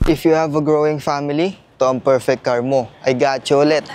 If you have a growing family, ito ang perfect car mo. I got you ulit.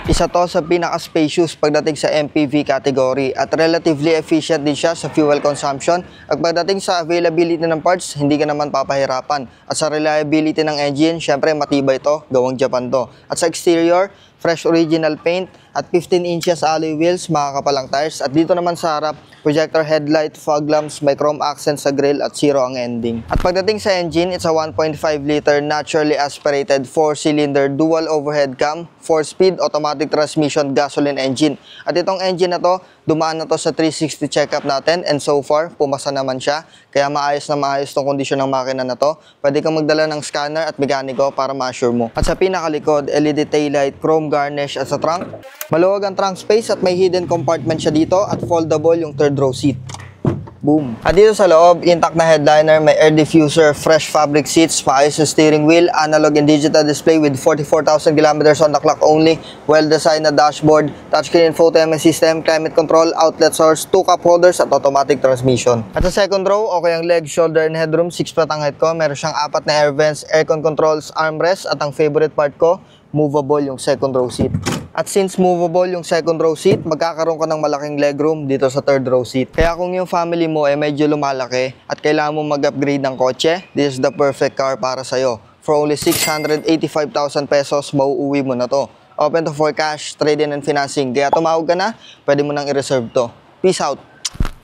Isa to sa pinaka-spacious pagdating sa MPV category at relatively efficient din siya sa fuel consumption. At pagdating sa availability ng parts, hindi ka naman papahirapan. At sa reliability ng engine, syempre matibay to, gawang Japan to. At sa exterior, fresh original paint at 15 inches alloy wheels, makakapalang tires. At dito naman sa harap, projector headlight, fog lamps, may chrome accents sa grille at zero ang ending. At pagdating sa engine, it's a 1.5 liter naturally aspirated 4-cylinder dual overhead cam, 4-speed automatic transmission gasoline engine. At itong engine na to, dumaan na to sa 360 checkup natin and so far, pumasa naman siya. Kaya maayos na maayos tong kondisyon ng makina na to. Pwede kang magdala ng scanner at mekaniko para ma-assure mo. At sa pinakalikod, LED taillight, chrome garnish at sa trunk, maluwag ang trunk space at may hidden compartment siya dito at foldable yung third row seat. Boom! At dito sa loob, intact na headliner, may air diffuser, fresh fabric seats, maayos na steering wheel, analog and digital display with 44,000 kilometers on the clock only, well-designed na dashboard, touchscreen infotainment system, climate control, outlet source, 2 cup holders at automatic transmission. At sa second row, okay ang leg, shoulder and headroom, 6 flat ang height ko, meron siyang 4 na air vents, aircon controls, armrest at ang favorite part ko, movable yung second row seat. At since movable yung second row seat, magkakaroon ka ng malaking legroom dito sa third row seat. Kaya kung yung family mo ay medyo lumalaki at kailangan mo mag-upgrade ng kotse, this is the perfect car para sa'yo. For only 685,000 pesos, mauuwi mo na to. Open to for cash, trade-in and financing. Kaya tumawag ka na, pwede mo nang i-reserve to. Peace out!